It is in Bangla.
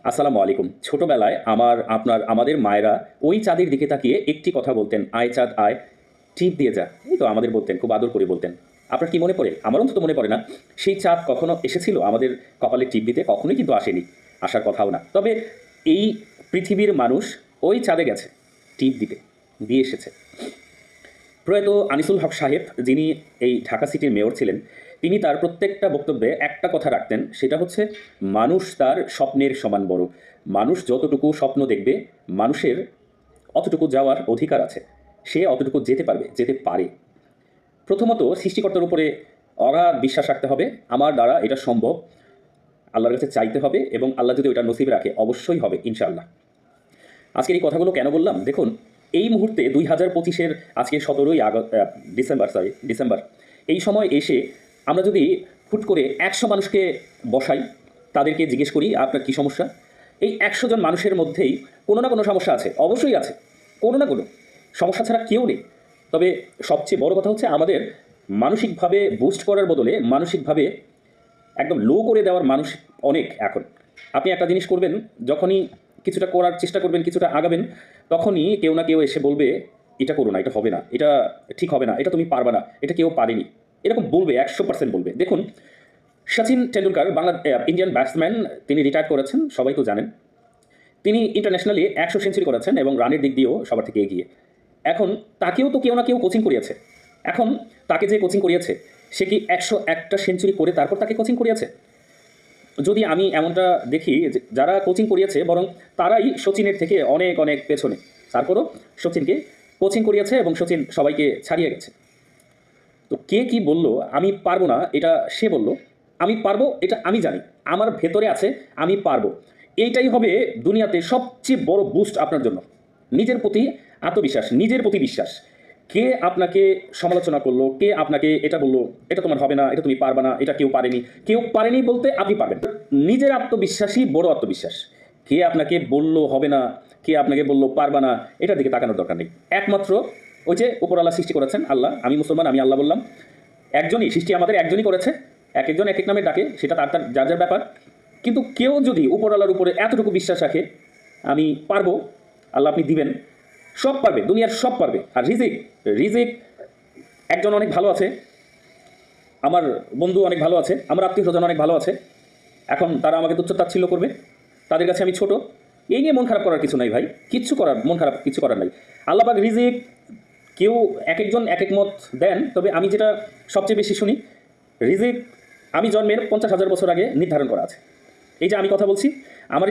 আসসালামু আলাইকুম। ছোটবেলায় আমাদের মায়েরা ওই চাঁদের দিকে তাকিয়ে একটি কথা বলতেন, "আয় চাঁদ আয়, টিপ দিয়ে যা।" এই তো আমাদের বলতেন, খুব আদর করে বলতেন। আপনার কি মনে পড়ে? আমার অন্তত মনে পড়ে না। সেই চাঁদ কখনো এসেছিল আমাদের কপালে টিপ দিতে? কখনোই কিন্তু আসেনি। আসার কথাও না। তবে এই পৃথিবীর মানুষ ওই চাঁদে গেছে টিপ দিতে, দিয়ে এসেছে। প্রয়াত আনিসুল হক সাহেব, যিনি এই ঢাকা সিটির মেয়র ছিলেন, তিনি তার প্রত্যেকটা বক্তব্যে একটা কথা রাখতেন, সেটা হচ্ছে মানুষ তার স্বপ্নের সমান বড়। মানুষ যতটুকু স্বপ্ন দেখবে, মানুষের অতটুকু যাওয়ার অধিকার আছে। সে অতটুকু যেতে পারবে, যেতে পারে। প্রথমত সৃষ্টিকর্তার উপরে অগাধ বিশ্বাস রাখতে হবে, আমার দ্বারা এটা সম্ভব। আল্লাহর কাছে চাইতে হবে এবং আল্লাহ যদি ওটা নসিবে রাখে অবশ্যই হবে ইনশাআল্লাহ। আজকের এই কথাগুলো কেন বললাম? দেখুন, এই মুহূর্তে ২০২৫-এর আজকে ১৭ই ডিসেম্বর, এই সময় এসে আমরা যদি হুট করে ১০০ মানুষকে বসাই, তাদেরকে জিজ্ঞেস করি, "আপনার কী সমস্যা?" এই ১০০ জন মানুষের মধ্যেই কোনো না কোনো সমস্যা আছে, অবশ্যই আছে। কোনো না কোনো। সমস্যা ছাড়া কেউ নেই। তবে সবচেয়ে বড় কথা হচ্ছে আমাদের মানসিকভাবে বুস্ট করার বদলে মানসিকভাবে একদম লো করে দেওয়ার মানুষ অনেক এখন। আপনি একটা জিনিস করবেন, যখনই কিছুটা করার চেষ্টা করবেন, কিছুটা আগাবেন, তখনই কেউ না কেউ এসে বলবে, "এটা করো না, এটা হবে না, এটা ঠিক হবে না, এটা তুমি পারবা না, এটা কেউ পারেনি।" এরকম বলবে, ১০০% বলবে। দেখুন, সচিন টেন্ডুলকার ইন্ডিয়ান ব্যাটসম্যান, তিনি রিটায়ার করেছেন, সবাই তো জানেন। তিনি ইন্টারন্যাশনালি ১০০ সেঞ্চুরি করেছেন এবং রানের দিক দিয়েও সবার থেকে এগিয়ে। এখন তাকেও তো কেউ না কেউ কোচিং করিয়েছে। এখন তাকে যে কোচিং করিয়েছে, সে কি ১০১টা সেঞ্চুরি করে তারপর তাকে কোচিং করিয়েছে? যদি আমি এমনটা দেখি যে যারা কোচিং করিয়েছে বরং তারাই সচিনের থেকে অনেক, অনেক পেছনে। তারপরও সচিনকে কোচিং করিয়েছে এবং সচিন সবাইকে ছাড়িয়ে গেছে। তো কে কি বলল, "আমি পারবো না" এটা সে বলল, "আমি পারবো" এটা আমি জানি। আমার ভেতরে আছে আমি পারবো। এইটাই হবে দুনিয়াতে সবচেয়ে বড় বুস্ট আপনার জন্য। নিজের প্রতি আত্মবিশ্বাস, নিজের প্রতি বিশ্বাস। কে আপনাকে সমালোচনা করলো, কে আপনাকে এটা বলল, "এটা তোমার হবে না, এটা তুমি পারবা না, এটা কেউ পারেনি।" কেউ পারেনি বলতে আপনি পারবেন। নিজের আত্মবিশ্বাসই বড় আত্মবিশ্বাস। কে আপনাকে বলল হবে না, কে আপনাকে বলল পারবা না, এটার দিকে তাকানোর দরকার নেই। একমাত্র ওই যে উপরওয়ালা সৃষ্টি করেছেন আল্লাহ, আমি মুসলমান, আমি আল্লাহ বললাম। একজনই সৃষ্টি, আমাদের একজনই করেছে। একেকজন একেক নামে ডাকে, সেটা তার তার যার যার ব্যাপার। কিন্তু কেউ যদি উপরওয়ালার উপরে এতটুকু বিশ্বাস রাখে, আমি পারবো, আল্লাহ আপনি দিবেন, সব পারবে, দুনিয়ার সব পারবে। আর রিজিক, রিজিক একজন অনেক ভালো আছে, আমার বন্ধু অনেক ভালো আছে, আমার আত্মীয়স্বজন অনেক ভালো আছে। এখন তারা আমাকে তুচ্ছ-তাচ্ছিল্য করবে, তাদের কাছে আমি ছোট। এই নিয়ে মন খারাপ করার কিছু নাই ভাই। কিচ্ছু করার, মন খারাপ কিছু করার নাই। আল্লাহ পাক রিজিক, কেউ একেকজন একেক মত দেন। তবে আমি যেটা সবচেয়ে বেশি শুনি, রিজিক আমি জন্মের ৫০,০০০ বছর আগে নির্ধারণ করা আছে। এই যে আমি কথা বলছি, আমার